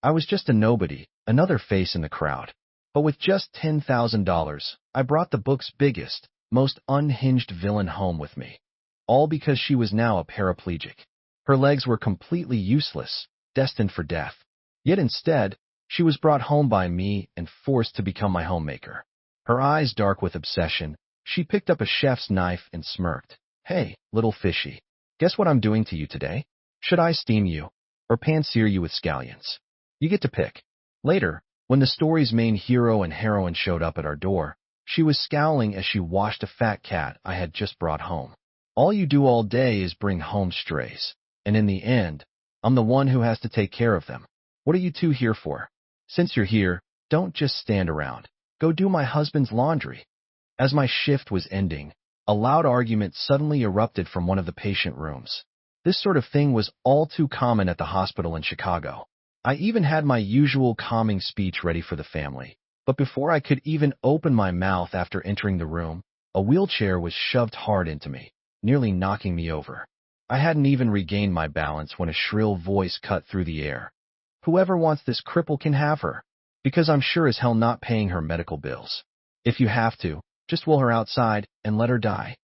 I was just a nobody, another face in the crowd. But with just $10,000, I brought the book's biggest, most unhinged villain home with me. All because she was now a paraplegic. Her legs were completely useless, destined for death. Yet instead, she was brought home by me and forced to become my homemaker. Her eyes dark with obsession, she picked up a chef's knife and smirked. "Hey, little fishy. Guess what I'm doing to you today? Should I steam you, or pan-sear you with scallions? You get to pick." Later, when the story's main hero and heroine showed up at our door, she was scowling as she washed a fat cat I had just brought home. "All you do all day is bring home strays, and in the end, I'm the one who has to take care of them. What are you two here for? Since you're here, don't just stand around. Go do my husband's laundry." As my shift was ending, a loud argument suddenly erupted from one of the patient rooms. This sort of thing was all too common at the hospital in Chicago. I even had my usual calming speech ready for the family, but before I could even open my mouth after entering the room, a wheelchair was shoved hard into me, nearly knocking me over. I hadn't even regained my balance when a shrill voice cut through the air. "Whoever wants this cripple can have her, because I'm sure as hell not paying her medical bills. If you have to, just wheel her outside and let her die."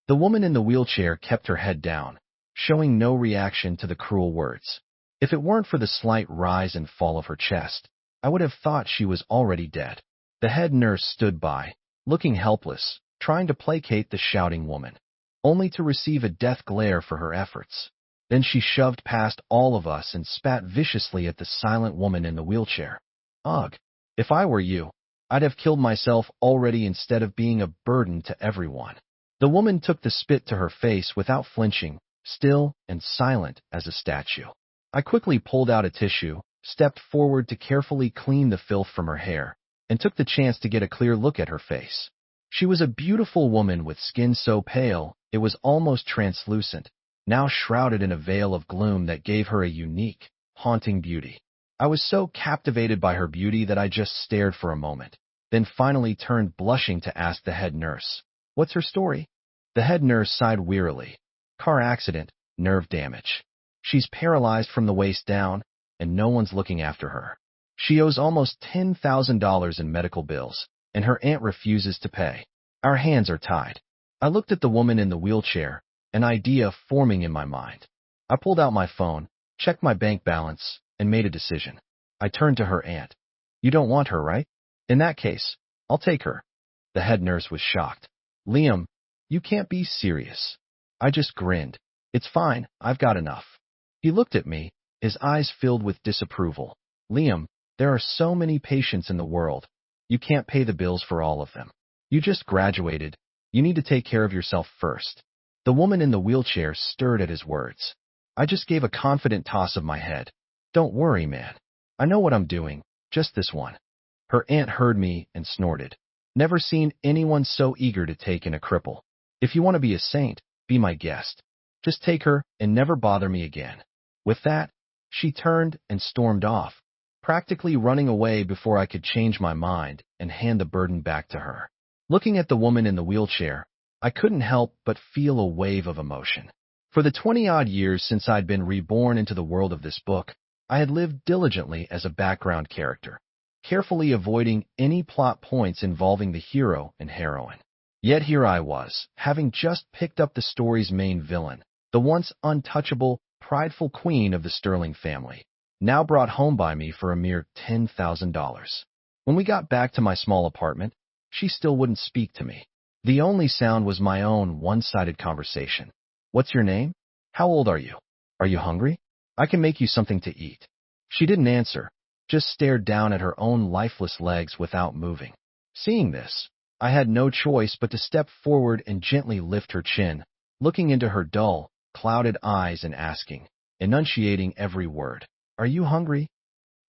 The woman in the wheelchair kept her head down, showing no reaction to the cruel words. If it weren't for the slight rise and fall of her chest, I would have thought she was already dead. The head nurse stood by, looking helpless, trying to placate the shouting woman, only to receive a death glare for her efforts. Then she shoved past all of us and spat viciously at the silent woman in the wheelchair. Ugh, if I were you, I'd have killed myself already instead of being a burden to everyone. The woman took the spit to her face without flinching, still and silent as a statue. I quickly pulled out a tissue, stepped forward to carefully clean the filth from her hair, and took the chance to get a clear look at her face. She was a beautiful woman with skin so pale it was almost translucent, now shrouded in a veil of gloom that gave her a unique, haunting beauty. I was so captivated by her beauty that I just stared for a moment, then finally turned blushing to ask the head nurse, "What's her story?" The head nurse sighed wearily. "Car accident, nerve damage. She's paralyzed from the waist down, and no one's looking after her. She owes almost $10,000 in medical bills, and her aunt refuses to pay. Our hands are tied." I looked at the woman in the wheelchair, an idea forming in my mind. I pulled out my phone, checked my bank balance, and made a decision. I turned to her aunt. "You don't want her, right? In that case, I'll take her." The head nurse was shocked. "Liam, you can't be serious." I just grinned. "It's fine, I've got enough." He looked at me, his eyes filled with disapproval. "Liam, there are so many patients in the world. You can't pay the bills for all of them. You just graduated. You need to take care of yourself first." The woman in the wheelchair stirred at his words. I just gave a confident toss of my head. "Don't worry, man. I know what I'm doing, just this one." Her aunt heard me and snorted. "Never seen anyone so eager to take in a cripple. If you want to be a saint, be my guest. Just take her and never bother me again." With that, she turned and stormed off, practically running away before I could change my mind and hand the burden back to her. Looking at the woman in the wheelchair, I couldn't help but feel a wave of emotion. For the 20-odd years since I'd been reborn into the world of this book, I had lived diligently as a background character, carefully avoiding any plot points involving the hero and heroine. Yet here I was, having just picked up the story's main villain, the once untouchable, prideful queen of the Sterling family, now brought home by me for a mere $10,000. When we got back to my small apartment, she still wouldn't speak to me. The only sound was my own one-sided conversation. "What's your name? How old are you? Are you hungry? I can make you something to eat." She didn't answer, just stared down at her own lifeless legs without moving. Seeing this, I had no choice but to step forward and gently lift her chin, looking into her dull, clouded eyes and asking, enunciating every word, "Are you hungry?"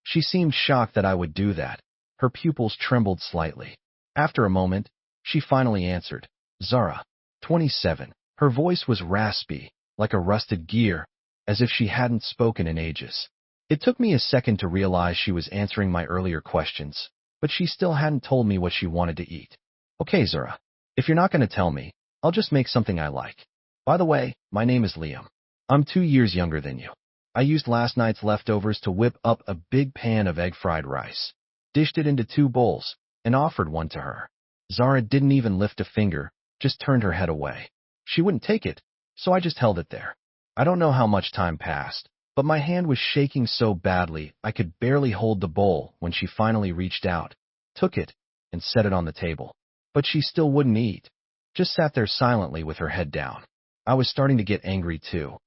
She seemed shocked that I would do that. Her pupils trembled slightly. After a moment, she finally answered, "Zara, 27. Her voice was raspy, like a rusted gear, as if she hadn't spoken in ages. It took me a second to realize she was answering my earlier questions, but she still hadn't told me what she wanted to eat. "Okay, Zara, if you're not going to tell me, I'll just make something I like. By the way, my name is Liam. I'm 2 years younger than you." I used last night's leftovers to whip up a big pan of egg fried rice, dished it into 2 bowls, and offered one to her. Zara didn't even lift a finger, just turned her head away. She wouldn't take it, so I just held it there. I don't know how much time passed, but my hand was shaking so badly I could barely hold the bowl when she finally reached out, took it, and set it on the table. But she still wouldn't eat, just sat there silently with her head down. I was starting to get angry too.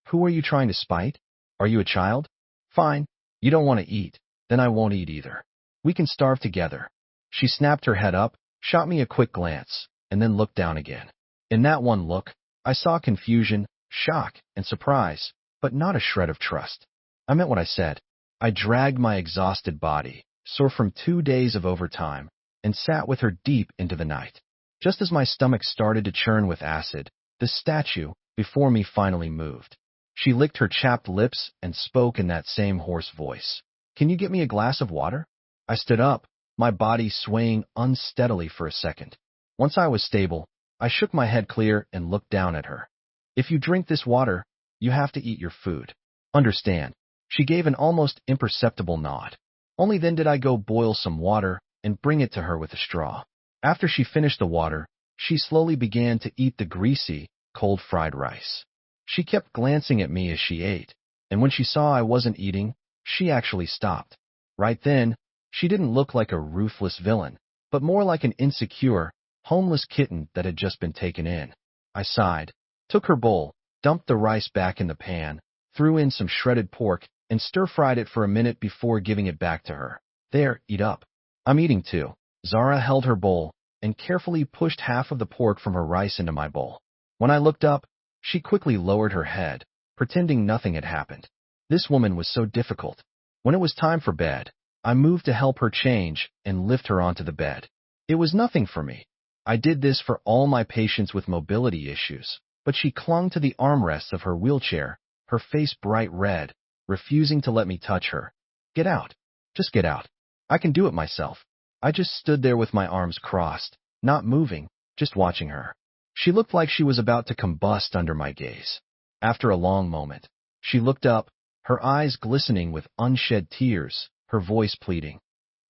Who are you trying to spite? Are you a child? Fine, you don't want to eat, then I won't eat either. We can starve together. She snapped her head up, shot me a quick glance, and then looked down again. In that one look, I saw confusion, shock, and surprise, but not a shred of trust. I meant what I said. I dragged my exhausted body, sore from 2 days of overtime, and sat with her deep into the night. Just as my stomach started to churn with acid, the statue before me finally moved. She licked her chapped lips and spoke in that same hoarse voice. Can you get me a glass of water? I stood up, my body swaying unsteadily for a second. Once I was stable, I shook my head clear and looked down at her. If you drink this water, you have to eat your food. Understand? She gave an almost imperceptible nod. Only then did I go boil some water and bring it to her with a straw. After she finished the water, she slowly began to eat the greasy, cold fried rice. She kept glancing at me as she ate, and when she saw I wasn't eating, she actually stopped. Right then, she didn't look like a ruthless villain, but more like an insecure, homeless kitten that had just been taken in. I sighed, took her bowl, dumped the rice back in the pan, threw in some shredded pork, and stir-fried it for a minute before giving it back to her. There, eat up. I'm eating too. Zara held her bowl and carefully pushed half of the pork from her rice into my bowl. When I looked up, she quickly lowered her head, pretending nothing had happened. This woman was so difficult. When it was time for bed, I moved to help her change and lift her onto the bed. It was nothing for me. I did this for all my patients with mobility issues, but she clung to the armrests of her wheelchair, her face bright red, refusing to let me touch her. Get out. Just get out. I can do it myself. I just stood there with my arms crossed, not moving, just watching her. She looked like she was about to combust under my gaze. After a long moment, she looked up, her eyes glistening with unshed tears, her voice pleading.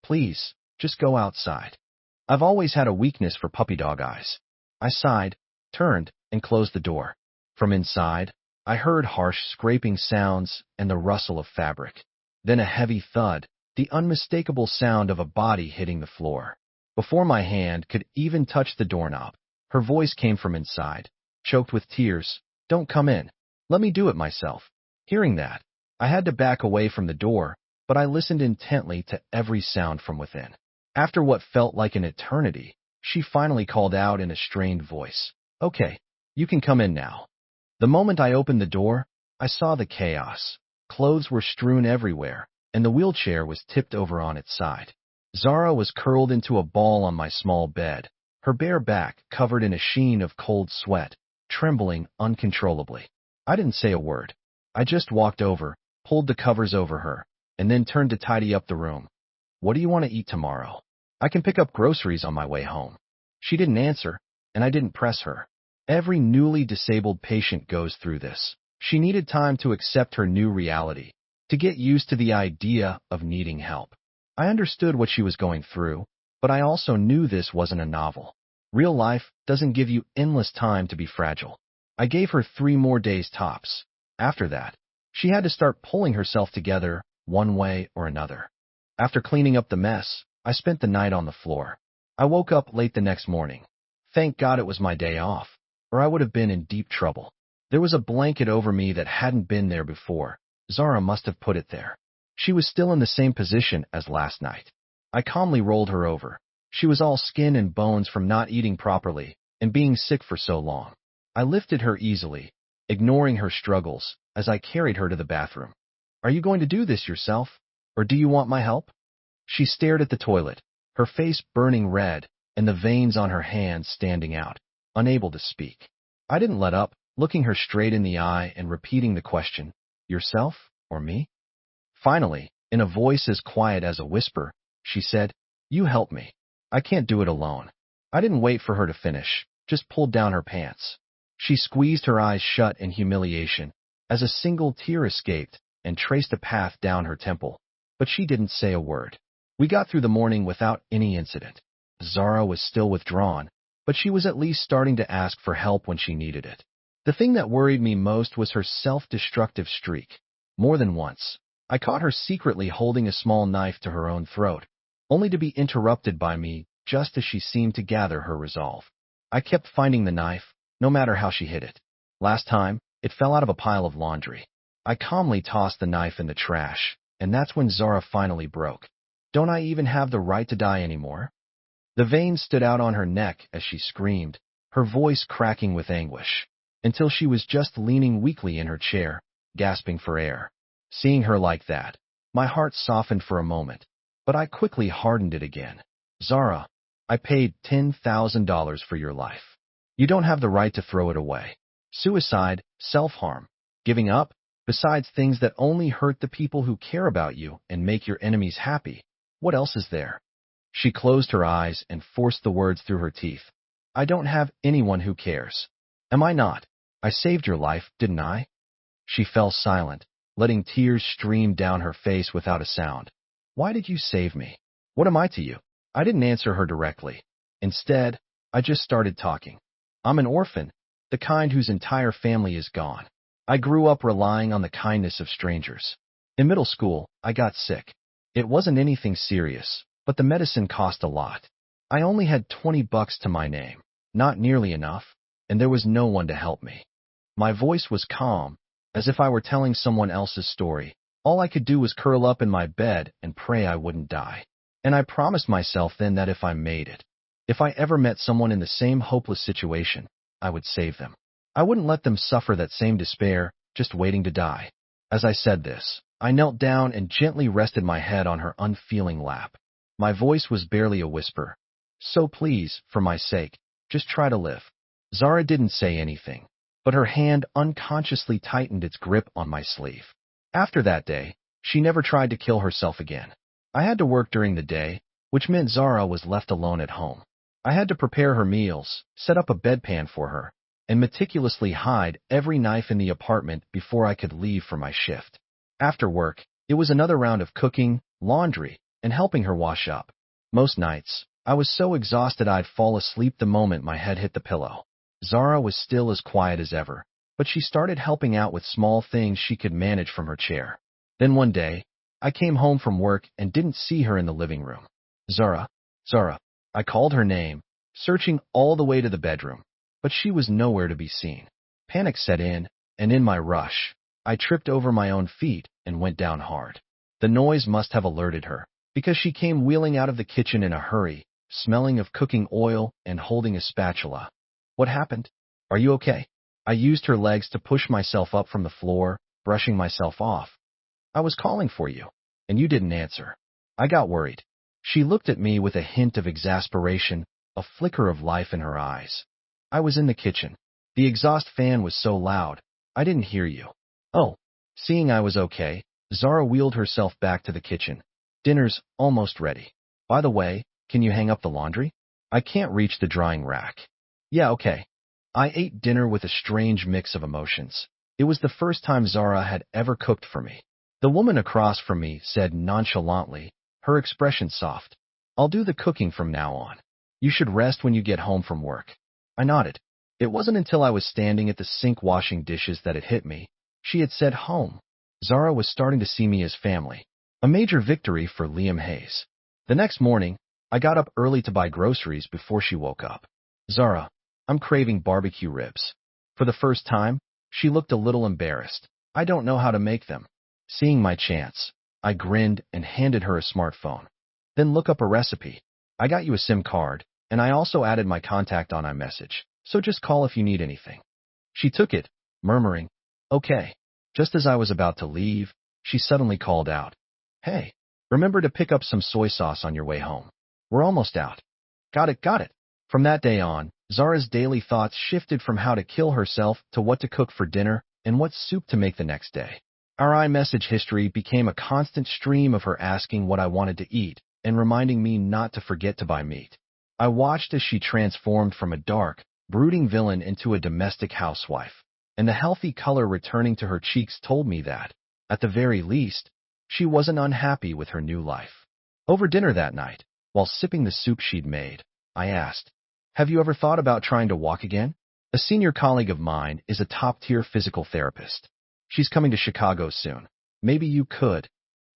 Please, just go outside. I've always had a weakness for puppy dog eyes. I sighed, turned, and closed the door. From inside, I heard harsh scraping sounds and the rustle of fabric. Then a heavy thud, the unmistakable sound of a body hitting the floor. Before my hand could even touch the doorknob, her voice came from inside, choked with tears. Don't come in. Let me do it myself. Hearing that, I had to back away from the door, but I listened intently to every sound from within. After what felt like an eternity, she finally called out in a strained voice. Okay, you can come in now. The moment I opened the door, I saw the chaos. Clothes were strewn everywhere, and the wheelchair was tipped over on its side. Zara was curled into a ball on my small bed, her bare back covered in a sheen of cold sweat, trembling uncontrollably. I didn't say a word. I just walked over, pulled the covers over her, and then turned to tidy up the room. What do you want to eat tomorrow? I can pick up groceries on my way home. She didn't answer, and I didn't press her. Every newly disabled patient goes through this. She needed time to accept her new reality, to get used to the idea of needing help. I understood what she was going through, but I also knew this wasn't a novel. Real life doesn't give you endless time to be fragile. I gave her 3 more days tops. After that, she had to start pulling herself together one way or another. After cleaning up the mess, I spent the night on the floor. I woke up late the next morning. Thank God it was my day off, or I would have been in deep trouble. There was a blanket over me that hadn't been there before. Zara must have put it there. She was still in the same position as last night. I calmly rolled her over. She was all skin and bones from not eating properly and being sick for so long. I lifted her easily, ignoring her struggles, as I carried her to the bathroom. Are you going to do this yourself, or do you want my help? She stared at the toilet, her face burning red and the veins on her hands standing out, unable to speak. I didn't let up, looking her straight in the eye and repeating the question, yourself or me? Finally, in a voice as quiet as a whisper, she said, you help me. I can't do it alone. I didn't wait for her to finish, just pulled down her pants. She squeezed her eyes shut in humiliation, as a single tear escaped, and traced a path down her temple, but she didn't say a word. We got through the morning without any incident. Zara was still withdrawn, but she was at least starting to ask for help when she needed it. The thing that worried me most was her self-destructive streak. More than once, I caught her secretly holding a small knife to her own throat, only to be interrupted by me just as she seemed to gather her resolve. I kept finding the knife, no matter how she hid it. Last time, it fell out of a pile of laundry. I calmly tossed the knife in the trash, and that's when Zara finally broke. Don't I even have the right to die anymore? The veins stood out on her neck as she screamed, her voice cracking with anguish, until she was just leaning weakly in her chair, gasping for air. Seeing her like that, my heart softened for a moment, but I quickly hardened it again. Zara, I paid $10,000 for your life. You don't have the right to throw it away. Suicide, self-harm, giving up, besides things that only hurt the people who care about you and make your enemies happy. What else is there? She closed her eyes and forced the words through her teeth. I don't have anyone who cares. Am I not? I saved your life, didn't I? She fell silent, letting tears stream down her face without a sound. Why did you save me? What am I to you? I didn't answer her directly. Instead, I just started talking. I'm an orphan, the kind whose entire family is gone. I grew up relying on the kindness of strangers. In middle school, I got sick. It wasn't anything serious, but the medicine cost a lot. I only had $20 to my name, not nearly enough, and there was no one to help me. My voice was calm, as if I were telling someone else's story. All I could do was curl up in my bed and pray I wouldn't die. And I promised myself then that if I made it, if I ever met someone in the same hopeless situation, I would save them. I wouldn't let them suffer that same despair, just waiting to die. As I said this, I knelt down and gently rested my head on her unfeeling lap. My voice was barely a whisper. So please, for my sake, just try to live. Zara didn't say anything, but her hand unconsciously tightened its grip on my sleeve. After that day, she never tried to kill herself again. I had to work during the day, which meant Zara was left alone at home. I had to prepare her meals, set up a bedpan for her, and meticulously hide every knife in the apartment before I could leave for my shift. After work, it was another round of cooking, laundry, and helping her wash up. Most nights, I was so exhausted I'd fall asleep the moment my head hit the pillow. Zara was still as quiet as ever, but she started helping out with small things she could manage from her chair. Then one day, I came home from work and didn't see her in the living room. Zara, Zara. I called her name, searching all the way to the bedroom, but she was nowhere to be seen. Panic set in, and in my rush, I tripped over my own feet and went down hard. The noise must have alerted her, because she came wheeling out of the kitchen in a hurry, smelling of cooking oil and holding a spatula. What happened? Are you okay? I used her legs to push myself up from the floor, brushing myself off. I was calling for you, and you didn't answer. I got worried. She looked at me with a hint of exasperation, a flicker of life in her eyes. I was in the kitchen. The exhaust fan was so loud, I didn't hear you. Oh, seeing I was okay, Zara wheeled herself back to the kitchen. Dinner's almost ready. By the way, can you hang up the laundry? I can't reach the drying rack. Yeah, okay. I ate dinner with a strange mix of emotions. It was the first time Zara had ever cooked for me. The woman across from me said nonchalantly, her expression soft, I'll do the cooking from now on. You should rest when you get home from work. I nodded. It wasn't until I was standing at the sink washing dishes that it hit me. She had said home. Zara was starting to see me as family. A major victory for Liam Hayes. The next morning, I got up early to buy groceries before she woke up. Zara, I'm craving barbecue ribs. For the first time, she looked a little embarrassed. I don't know how to make them. Seeing my chance, I grinned and handed her a smartphone. Then look up a recipe. I got you a SIM card, and I also added my contact on iMessage, so just call if you need anything. She took it, murmuring, okay. Just as I was about to leave, she suddenly called out, hey, remember to pick up some soy sauce on your way home. We're almost out. Got it, got it. From that day on, Zara's daily thoughts shifted from how to kill herself to what to cook for dinner and what soup to make the next day. Our iMessage history became a constant stream of her asking what I wanted to eat and reminding me not to forget to buy meat. I watched as she transformed from a dark, brooding villain into a domestic housewife, and the healthy color returning to her cheeks told me that, At the very least, she wasn't unhappy with her new life. Over dinner that night, while sipping the soup she'd made, I asked, "Have you ever thought about trying to walk again?" A senior colleague of mine is a top-tier physical therapist. She's coming to Chicago soon. Maybe you could.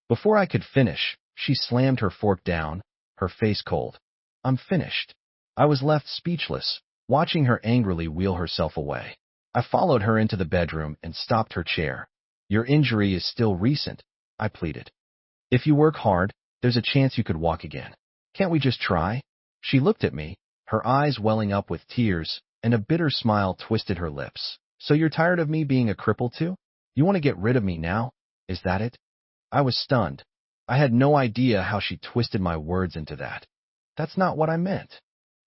Before I could finish, she slammed her fork down, her face cold. I'm finished. I was left speechless, watching her angrily wheel herself away. I followed her into the bedroom and stopped her chair. Your injury is still recent, I pleaded. If you work hard, there's a chance you could walk again. Can't we just try? She looked at me, her eyes welling up with tears, and a bitter smile twisted her lips. So you're tired of me being a cripple too? You want to get rid of me now? Is that it? I was stunned. I had no idea how she twisted my words into that. That's not what I meant.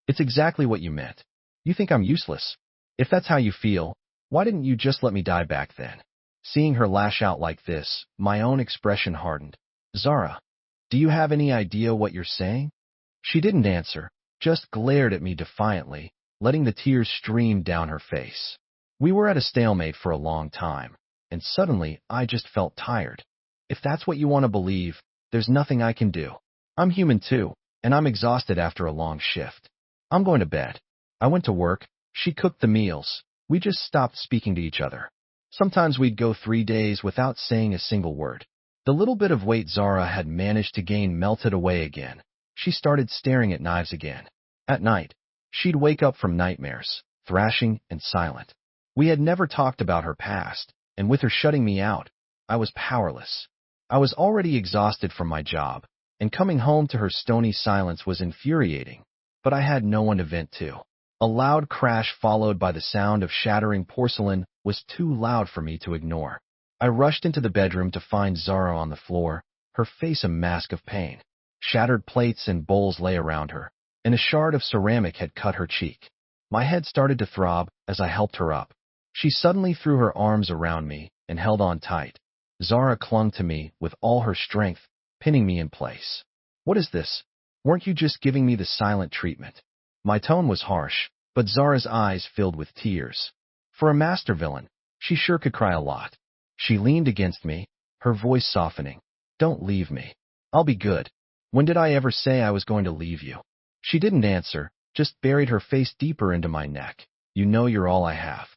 It's exactly what you meant. You think I'm useless. If that's how you feel, why didn't you just let me die back then? Seeing her lash out like this, my own expression hardened. Zara, do you have any idea what you're saying? She didn't answer, just glared at me defiantly, letting the tears stream down her face. We were at a stalemate for a long time, and suddenly I just felt tired. If that's what you want to believe, there's nothing I can do. I'm human too, and I'm exhausted after a long shift. I'm going to bed. I went to work, she cooked the meals, we just stopped speaking to each other. Sometimes we'd go 3 days without saying a single word. The little bit of weight Zara had managed to gain melted away again. She started staring at knives again. At night, she'd wake up from nightmares, thrashing and silent. We had never talked about her past, and with her shutting me out, I was powerless. I was already exhausted from my job, and coming home to her stony silence was infuriating, but I had no one to vent to. A loud crash followed by the sound of shattering porcelain was too loud for me to ignore. I rushed into the bedroom to find Zara on the floor, her face a mask of pain. Shattered plates and bowls lay around her, and a shard of ceramic had cut her cheek. My head started to throb as I helped her up. She suddenly threw her arms around me and held on tight. Zara clung to me with all her strength, pinning me in place. What is this? Weren't you just giving me the silent treatment? My tone was harsh, but Zara's eyes filled with tears. For a master villain, she sure could cry a lot. She leaned against me, her voice softening. Don't leave me. I'll be good. When did I ever say I was going to leave you? She didn't answer, just buried her face deeper into my neck. You know you're all I have.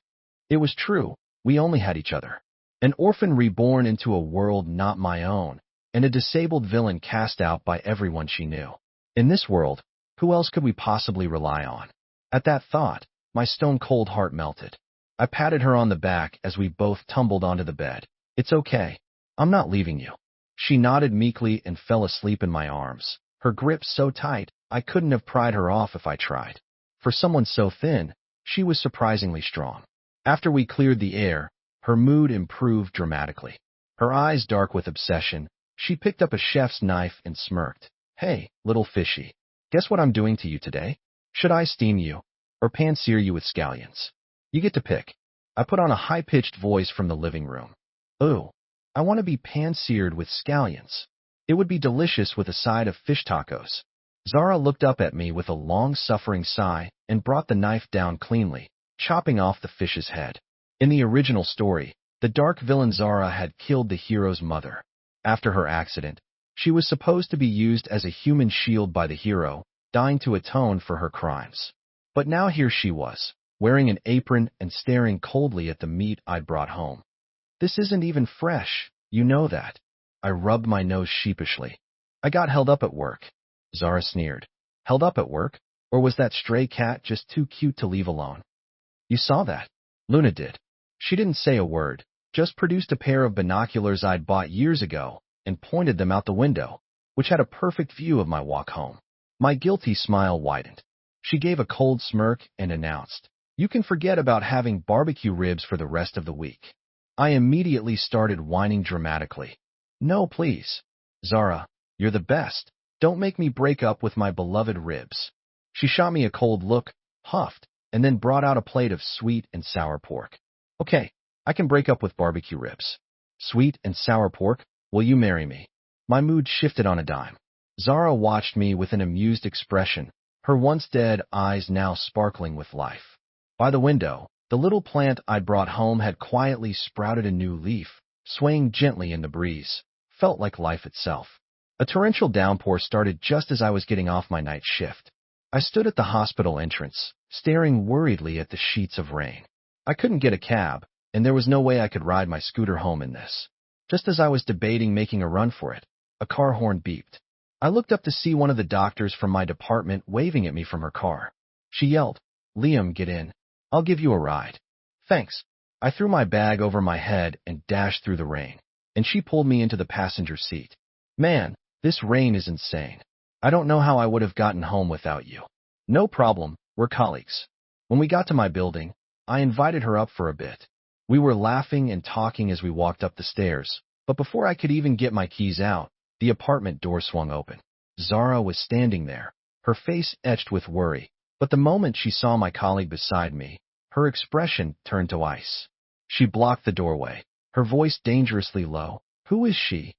It was true. We only had each other. An orphan reborn into a world not my own, and a disabled villain cast out by everyone she knew. In this world, who else could we possibly rely on? At that thought, my stone-cold heart melted. I patted her on the back as we both tumbled onto the bed. It's okay. I'm not leaving you. She nodded meekly and fell asleep in my arms, her grip so tight I couldn't have pried her off if I tried. For someone so thin, she was surprisingly strong. After we cleared the air, her mood improved dramatically. Her eyes dark with obsession, she picked up a chef's knife and smirked. Hey, little fishy. Guess what I'm doing to you today? Should I steam you, or pan-sear you with scallions? You get to pick. I put on a high-pitched voice from the living room. Ooh, I want to be pan-seared with scallions. It would be delicious with a side of fish tacos. Zara looked up at me with a long-suffering sigh and brought the knife down cleanly, chopping off the fish's head. In the original story, the dark villain Zara had killed the hero's mother. After her accident, she was supposed to be used as a human shield by the hero, dying to atone for her crimes. But now here she was, wearing an apron and staring coldly at the meat I'd brought home. This isn't even fresh, you know that. I rubbed my nose sheepishly. I got held up at work. Zara sneered. Held up at work? Or was that stray cat just too cute to leave alone? You saw that. Luna did. She didn't say a word, just produced a pair of binoculars I'd bought years ago and pointed them out the window, which had a perfect view of my walk home. My guilty smile widened. She gave a cold smirk and announced, You can forget about having barbecue ribs for the rest of the week. I immediately started whining dramatically. No, please. Zara, you're the best. Don't make me break up with my beloved ribs. She shot me a cold look, huffed, and then brought out a plate of sweet and sour pork. Okay, I can break up with barbecue ribs. Sweet and sour pork, will you marry me? My mood shifted on a dime. Zara watched me with an amused expression, her once dead eyes now sparkling with life. By the window, the little plant I'd brought home had quietly sprouted a new leaf, swaying gently in the breeze, felt like life itself. A torrential downpour started just as I was getting off my night shift. I stood at the hospital entrance, staring worriedly at the sheets of rain. I couldn't get a cab, and there was no way I could ride my scooter home in this. Just as I was debating making a run for it, a car horn beeped. I looked up to see one of the doctors from my department waving at me from her car. She yelled, "Liam, get in. I'll give you a ride." "Thanks." I threw my bag over my head and dashed through the rain, and she pulled me into the passenger seat. "Man, this rain is insane. I don't know how I would have gotten home without you." "No problem, we're colleagues." When we got to my building, I invited her up for a bit. We were laughing and talking as we walked up the stairs, but before I could even get my keys out, the apartment door swung open. Zara was standing there, her face etched with worry, but the moment she saw my colleague beside me, her expression turned to ice. She blocked the doorway, her voice dangerously low. "Who is she?"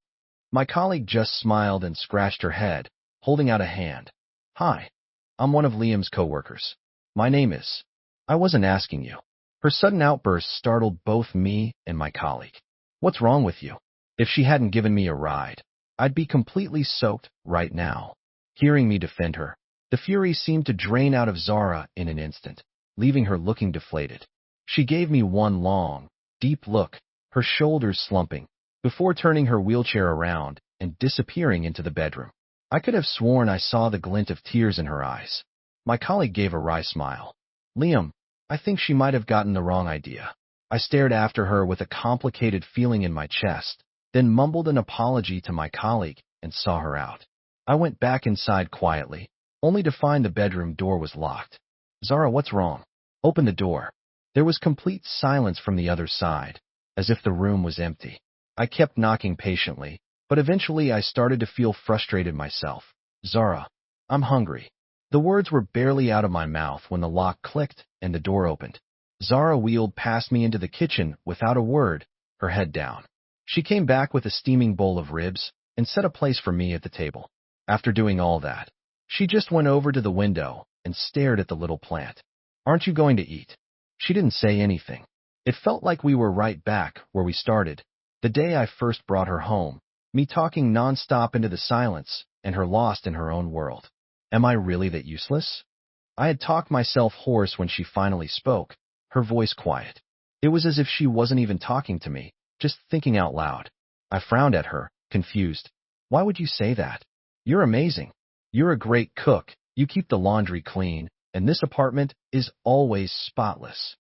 My colleague just smiled and scratched her head, holding out a hand. "Hi, I'm one of Liam's coworkers. My name is—" "I wasn't asking you." Her sudden outburst startled both me and my colleague. "What's wrong with you?" If she hadn't given me a ride, I'd be completely soaked right now. Hearing me defend her, the fury seemed to drain out of Zara in an instant, leaving her looking deflated. She gave me one long, deep look, her shoulders slumping, before turning her wheelchair around and disappearing into the bedroom. I could have sworn I saw the glint of tears in her eyes. My colleague gave a wry smile. "Liam, I think she might have gotten the wrong idea." I stared after her with a complicated feeling in my chest, then mumbled an apology to my colleague and saw her out. I went back inside quietly, only to find the bedroom door was locked. "Zara, what's wrong? Open the door." There was complete silence from the other side, as if the room was empty. I kept knocking patiently, but eventually I started to feel frustrated myself. "Zara, I'm hungry." The words were barely out of my mouth when the lock clicked and the door opened. Zara wheeled past me into the kitchen without a word, her head down. She came back with a steaming bowl of ribs and set a place for me at the table. After doing all that, she just went over to the window and stared at the little plant. "Aren't you going to eat?" She didn't say anything. It felt like we were right back where we started, the day I first brought her home, me talking nonstop into the silence and her lost in her own world. Am I really that useless? I had talked myself hoarse when she finally spoke, her voice quiet. It was as if she wasn't even talking to me, just thinking out loud. I frowned at her, confused. "Why would you say that? You're amazing. You're a great cook, you keep the laundry clean, and this apartment is always spotless."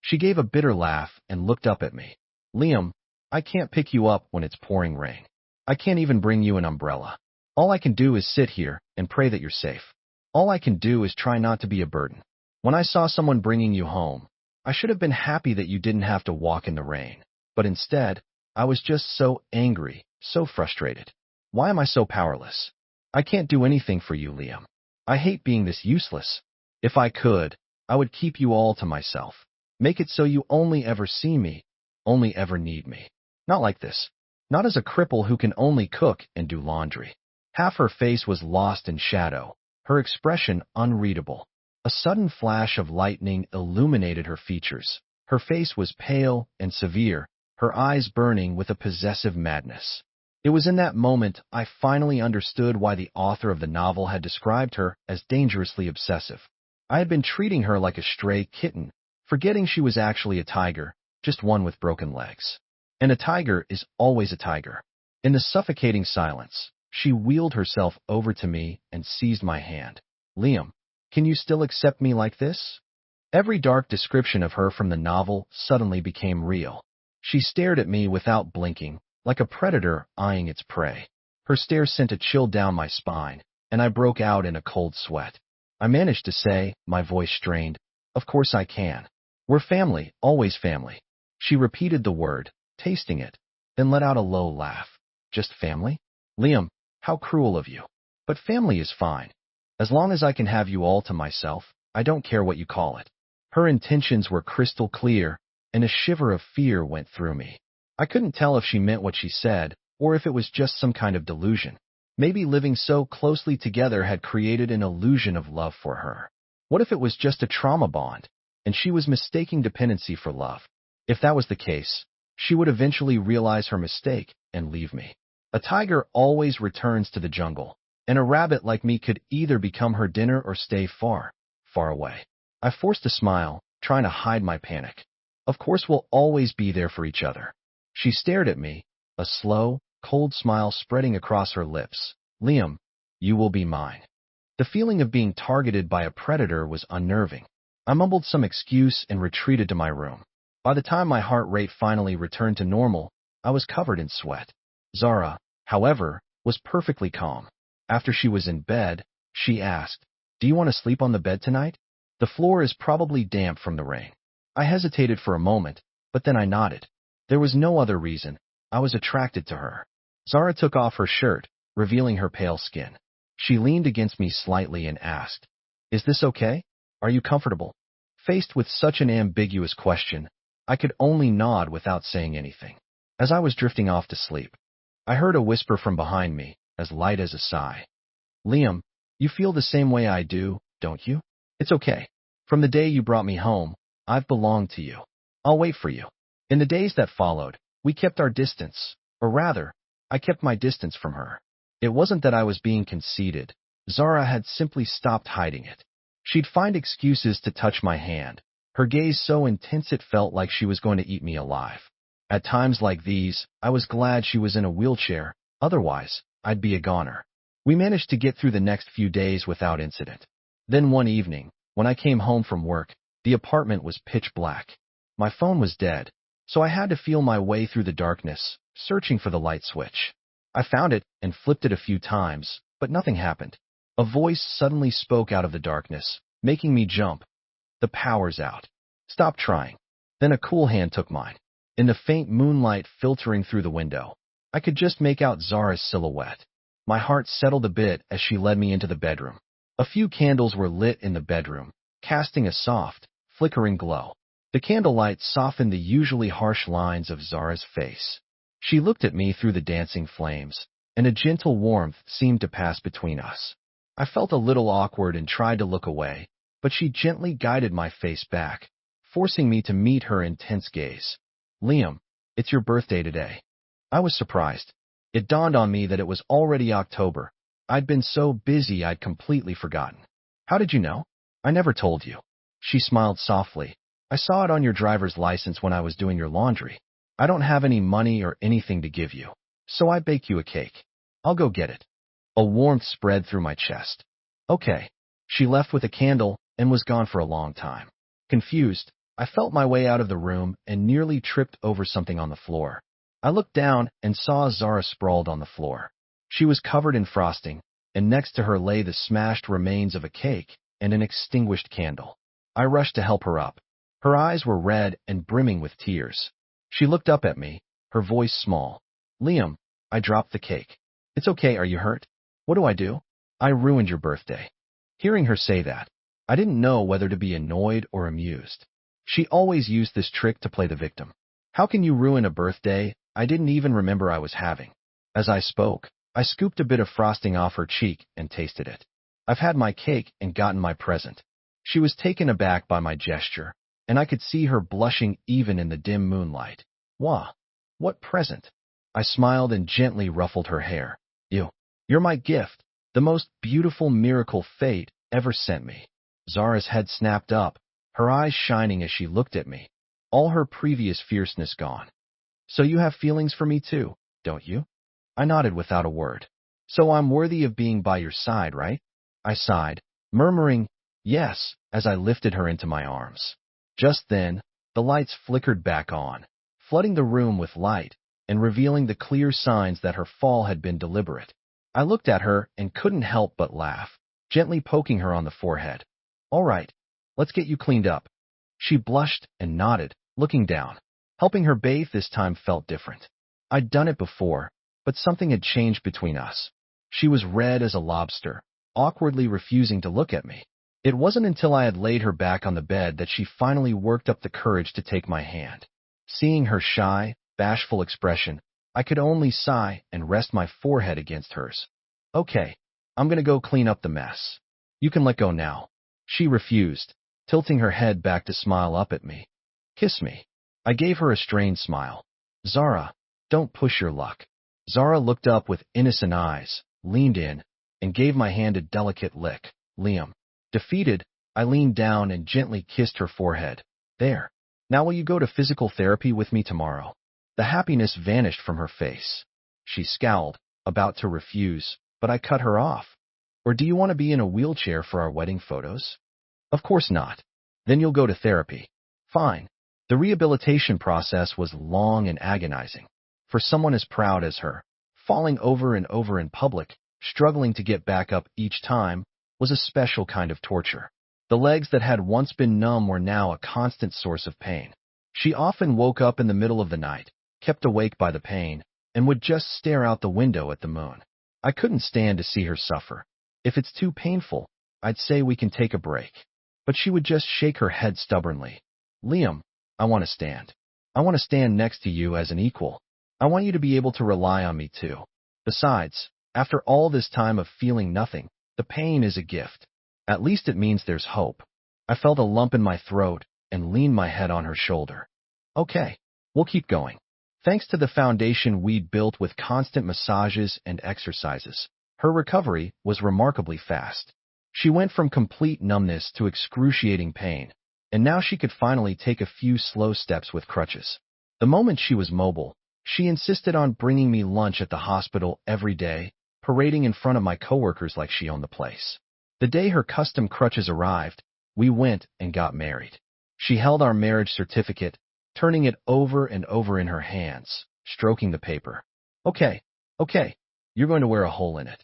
She gave a bitter laugh and looked up at me. "Liam, I can't pick you up when it's pouring rain. I can't even bring you an umbrella. All I can do is sit here and pray that you're safe. All I can do is try not to be a burden. When I saw someone bringing you home, I should have been happy that you didn't have to walk in the rain. But instead, I was just so angry, so frustrated. Why am I so powerless? I can't do anything for you, Liam. I hate being this useless. If I could, I would keep you all to myself. Make it so you only ever see me, only ever need me. Not like this. Not as a cripple who can only cook and do laundry." Half her face was lost in shadow, her expression unreadable. A sudden flash of lightning illuminated her features. Her face was pale and severe, her eyes burning with a possessive madness. It was in that moment I finally understood why the author of the novel had described her as dangerously obsessive. I had been treating her like a stray kitten, forgetting she was actually a tiger, just one with broken legs. And a tiger is always a tiger. In the suffocating silence, she wheeled herself over to me and seized my hand. "Liam, can you still accept me like this?" Every dark description of her from the novel suddenly became real. She stared at me without blinking, like a predator eyeing its prey. Her stare sent a chill down my spine, and I broke out in a cold sweat. I managed to say, my voice strained, "Of course I can. We're family, always family." She repeated the word, tasting it, then let out a low laugh. "Just family? Liam, how cruel of you. But family is fine. As long as I can have you all to myself, I don't care what you call it." Her intentions were crystal clear, and a shiver of fear went through me. I couldn't tell if she meant what she said, or if it was just some kind of delusion. Maybe living so closely together had created an illusion of love for her. What if it was just a trauma bond, and she was mistaking dependency for love? If that was the case, she would eventually realize her mistake and leave me. A tiger always returns to the jungle, and a rabbit like me could either become her dinner or stay far, far away. I forced a smile, trying to hide my panic. Of course we'll always be there for each other. She stared at me, a slow, cold smile spreading across her lips. Liam, you will be mine. The feeling of being targeted by a predator was unnerving. I mumbled some excuse and retreated to my room. By the time my heart rate finally returned to normal, I was covered in sweat. Zara, however, was perfectly calm. After she was in bed, she asked, "Do you want to sleep on the bed tonight? The floor is probably damp from the rain." I hesitated for a moment, but then I nodded. There was no other reason. I was attracted to her. Zara took off her shirt, revealing her pale skin. She leaned against me slightly and asked, "Is this okay? Are you comfortable?" Faced with such an ambiguous question, I could only nod without saying anything. As I was drifting off to sleep, I heard a whisper from behind me, as light as a sigh. "Liam, you feel the same way I do, don't you? It's okay. From the day you brought me home, I've belonged to you. I'll wait for you." In the days that followed, we kept our distance, or rather, I kept my distance from her. It wasn't that I was being conceited. Zara had simply stopped hiding it. She'd find excuses to touch my hand, her gaze so intense it felt like she was going to eat me alive. At times like these, I was glad she was in a wheelchair, otherwise, I'd be a goner. We managed to get through the next few days without incident. Then one evening, when I came home from work, the apartment was pitch black. My phone was dead, so I had to feel my way through the darkness, searching for the light switch. I found it and flipped it a few times, but nothing happened. A voice suddenly spoke out of the darkness, making me jump. "The power's out. Stop trying." Then a cool hand took mine. In the faint moonlight filtering through the window, I could just make out Zara's silhouette. My heart settled a bit as she led me into the bedroom. A few candles were lit in the bedroom, casting a soft, flickering glow. The candlelight softened the usually harsh lines of Zara's face. She looked at me through the dancing flames, and a gentle warmth seemed to pass between us. I felt a little awkward and tried to look away, but she gently guided my face back, forcing me to meet her intense gaze. "Liam, it's your birthday today." I was surprised. It dawned on me that it was already October. I'd been so busy I'd completely forgotten. "How did you know?" "I never told you." She smiled softly. "I saw it on your driver's license when I was doing your laundry. I don't have any money or anything to give you, so I baked you a cake. I'll go get it." A warmth spread through my chest. "Okay." She left with a candle and was gone for a long time. Confused, I felt my way out of the room and nearly tripped over something on the floor. I looked down and saw Zara sprawled on the floor. She was covered in frosting, and next to her lay the smashed remains of a cake and an extinguished candle. I rushed to help her up. Her eyes were red and brimming with tears. She looked up at me, her voice small. "Liam," I dropped the cake. "It's okay, are you hurt?" "What do I do?" "I ruined your birthday." Hearing her say that, I didn't know whether to be annoyed or amused. She always used this trick to play the victim. "How can you ruin a birthday I didn't even remember I was having?" As I spoke, I scooped a bit of frosting off her cheek and tasted it. "I've had my cake and gotten my present." She was taken aback by my gesture, and I could see her blushing even in the dim moonlight. "Wah, what present?" I smiled and gently ruffled her hair. You're my gift, the most beautiful miracle fate ever sent me." Zara's head snapped up, her eyes shining as she looked at me, all her previous fierceness gone. "So you have feelings for me too, don't you?" I nodded without a word. "So I'm worthy of being by your side, right?" I sighed, murmuring, "Yes," as I lifted her into my arms. Just then, the lights flickered back on, flooding the room with light and revealing the clear signs that her fall had been deliberate. I looked at her and couldn't help but laugh, gently poking her on the forehead. "All right, let's get you cleaned up." She blushed and nodded, looking down. Helping her bathe this time felt different. I'd done it before, but something had changed between us. She was red as a lobster, awkwardly refusing to look at me. It wasn't until I had laid her back on the bed that she finally worked up the courage to take my hand. Seeing her shy, bashful expression, I could only sigh and rest my forehead against hers. "Okay, I'm gonna go clean up the mess. You can let go now." She refused, tilting her head back to smile up at me. "Kiss me." I gave her a strained smile. Zara, don't push your luck. Zara looked up with innocent eyes, leaned in, and gave my hand a delicate lick. Liam. Defeated, I leaned down and gently kissed her forehead. There. Now will you go to physical therapy with me tomorrow? The happiness vanished from her face. She scowled, about to refuse, but I cut her off. Or do you want to be in a wheelchair for our wedding photos? Of course not. Then you'll go to therapy. Fine. The rehabilitation process was long and agonizing. For someone as proud as her, falling over and over in public, struggling to get back up each time, was a special kind of torture. The legs that had once been numb were now a constant source of pain. She often woke up in the middle of the night, kept awake by the pain, and would just stare out the window at the moon. I couldn't stand to see her suffer. If it's too painful, I'd say we can take a break. But she would just shake her head stubbornly. Liam, I want to stand. I want to stand next to you as an equal. I want you to be able to rely on me too. Besides, after all this time of feeling nothing, the pain is a gift. At least it means there's hope. I felt a lump in my throat and leaned my head on her shoulder. Okay, we'll keep going. Thanks to the foundation we'd built with constant massages and exercises, her recovery was remarkably fast. She went from complete numbness to excruciating pain, and now she could finally take a few slow steps with crutches. The moment she was mobile, she insisted on bringing me lunch at the hospital every day, parading in front of my coworkers like she owned the place. The day her custom crutches arrived, we went and got married. She held our marriage certificate, turning it over and over in her hands, stroking the paper. Okay, you're going to wear a hole in it.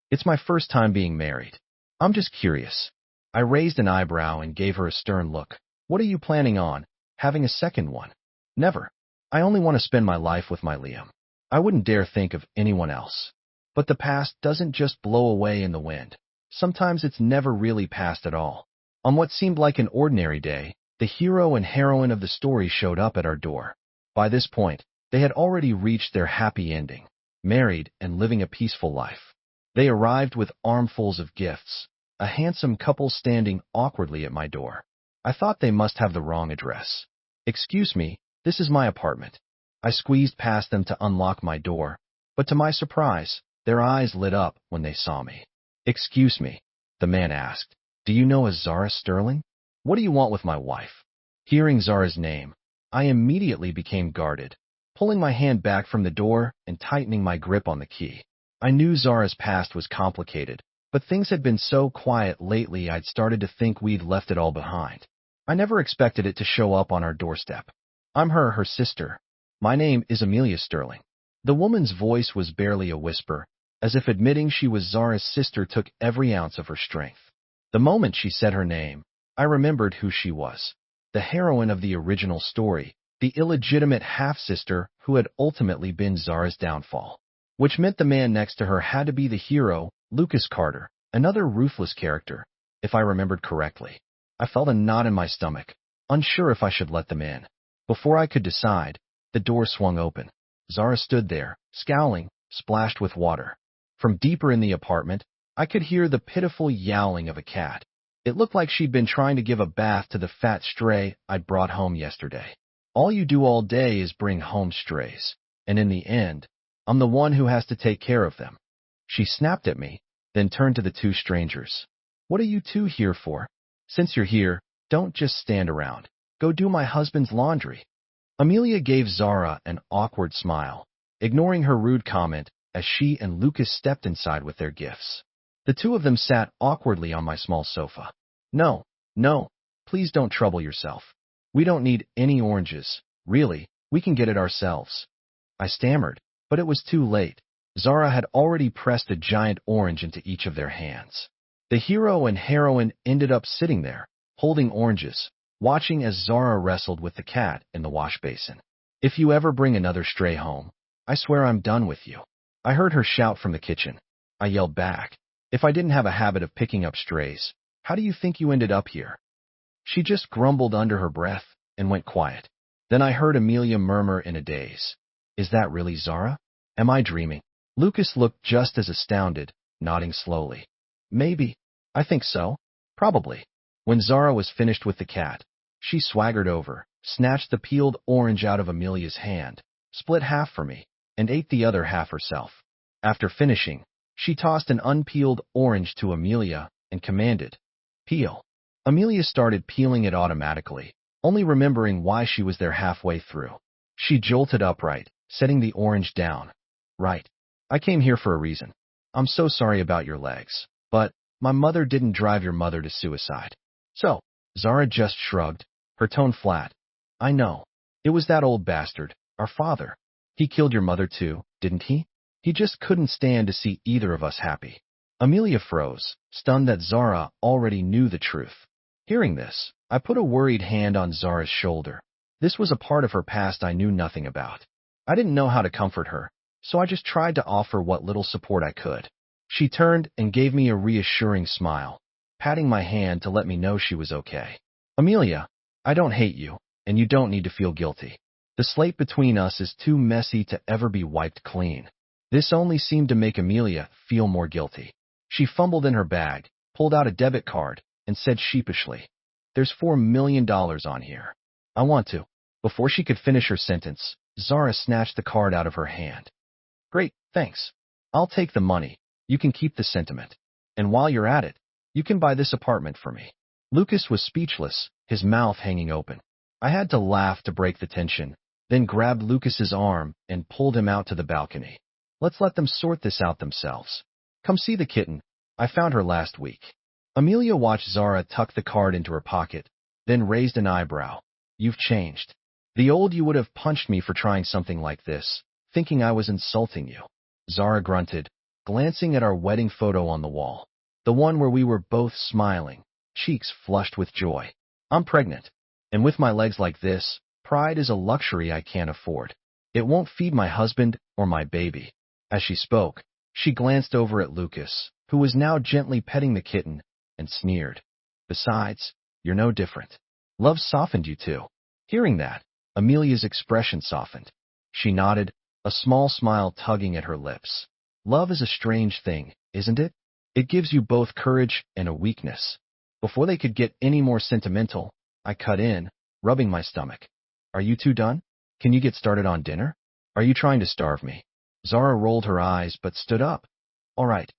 It's my first time being married. I'm just curious. I raised an eyebrow and gave her a stern look. What are you planning on, having a second one? Never. I only want to spend my life with my Liam. I wouldn't dare think of anyone else. But the past doesn't just blow away in the wind. Sometimes it's never really past at all. On what seemed like an ordinary day, the hero and heroine of the story showed up at our door. By this point, they had already reached their happy ending, married and living a peaceful life. They arrived with armfuls of gifts, a handsome couple standing awkwardly at my door. I thought they must have the wrong address. Excuse me, this is my apartment. I squeezed past them to unlock my door, but to my surprise, their eyes lit up when they saw me. Excuse me, the man asked. Do you know a Zara Sterling? What do you want with my wife? Hearing Zara's name, I immediately became guarded, pulling my hand back from the door and tightening my grip on the key. I knew Zara's past was complicated, but things had been so quiet lately I'd started to think we'd left it all behind. I never expected it to show up on our doorstep. I'm her sister. My name is Amelia Sterling. The woman's voice was barely a whisper, as if admitting she was Zara's sister took every ounce of her strength. The moment she said her name, I remembered who she was. The heroine of the original story, the illegitimate half-sister who had ultimately been Zara's downfall. Which meant the man next to her had to be the hero, Lucas Carter, another ruthless character, if I remembered correctly. I felt a knot in my stomach, unsure if I should let them in. Before I could decide, the door swung open. Zara stood there, scowling, splashed with water. From deeper in the apartment, I could hear the pitiful yowling of a cat. It looked like she'd been trying to give a bath to the fat stray I'd brought home yesterday. All you do all day is bring home strays, and in the end, I'm the one who has to take care of them. She snapped at me, then turned to the two strangers. What are you two here for? Since you're here, don't just stand around. Go do my husband's laundry. Amelia gave Zara an awkward smile, ignoring her rude comment as she and Lucas stepped inside with their gifts. The two of them sat awkwardly on my small sofa. No, please don't trouble yourself. We don't need any oranges. Really, we can get it ourselves. I stammered, but it was too late. Zara had already pressed a giant orange into each of their hands. The hero and heroine ended up sitting there, holding oranges, watching as Zara wrestled with the cat in the wash basin. If you ever bring another stray home, I swear I'm done with you. I heard her shout from the kitchen. I yelled back. If I didn't have a habit of picking up strays, how do you think you ended up here? She just grumbled under her breath and went quiet. Then I heard Amelia murmur in a daze. Is that really Zara? Am I dreaming? Lucas looked just as astounded, nodding slowly. Maybe. I think so. Probably. When Zara was finished with the cat, she swaggered over, snatched the peeled orange out of Amelia's hand, split half for me, and ate the other half herself. After finishing, she tossed an unpeeled orange to Amelia and commanded, "Peel." Amelia started peeling it automatically, only remembering why she was there halfway through. She jolted upright, setting the orange down. "Right. I came here for a reason. I'm so sorry about your legs, but my mother didn't drive your mother to suicide." "So?" Zara just shrugged, her tone flat. "I know. It was that old bastard, our father. He killed your mother too, didn't he? He just couldn't stand to see either of us happy." Amelia froze, stunned that Zara already knew the truth. Hearing this, I put a worried hand on Zara's shoulder. This was a part of her past I knew nothing about. I didn't know how to comfort her, so I just tried to offer what little support I could. She turned and gave me a reassuring smile, patting my hand to let me know she was okay. "Amelia, I don't hate you, and you don't need to feel guilty. The slate between us is too messy to ever be wiped clean." This only seemed to make Amelia feel more guilty. She fumbled in her bag, pulled out a debit card, and said sheepishly, "There's $4 million on here. I want to." Before she could finish her sentence, Zara snatched the card out of her hand. "Great, thanks. I'll take the money. You can keep the sentiment. And while you're at it, you can buy this apartment for me." Lucas was speechless, his mouth hanging open. I had to laugh to break the tension, then grabbed Lucas's arm and pulled him out to the balcony. "Let's let them sort this out themselves. Come see the kitten. I found her last week." Amelia watched Zara tuck the card into her pocket, then raised an eyebrow. "You've changed. The old you would have punched me for trying something like this, thinking I was insulting you." Zara grunted, glancing at our wedding photo on the wall, the one where we were both smiling, cheeks flushed with joy. "I'm pregnant, and with my legs like this, pride is a luxury I can't afford. It won't feed my husband or my baby." As she spoke, she glanced over at Lucas, who was now gently petting the kitten, and sneered, "Besides, you're no different. Love softened you too." Hearing that, Amelia's expression softened. She nodded, a small smile tugging at her lips. "Love is a strange thing, isn't it? It gives you both courage and a weakness." Before they could get any more sentimental, I cut in, rubbing my stomach. "Are you two done? Can you get started on dinner? Are you trying to starve me?" Zara rolled her eyes but stood up. All right,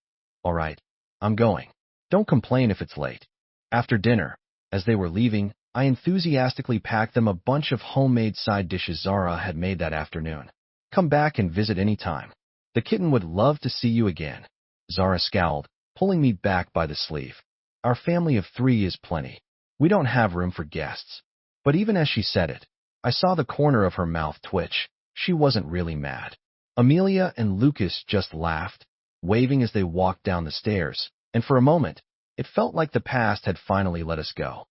I'm going. Don't complain if it's late." After dinner, as they were leaving, I enthusiastically packed them a bunch of homemade side dishes Zara had made that afternoon. "Come back and visit any time. The kitten would love to see you again." Zara scowled, pulling me back by the sleeve. "Our family of 3 is plenty. We don't have room for guests." But even as she said it, I saw the corner of her mouth twitch. She wasn't really mad. Amelia and Lucas just laughed, waving as they walked down the stairs, and for a moment, it felt like the past had finally let us go.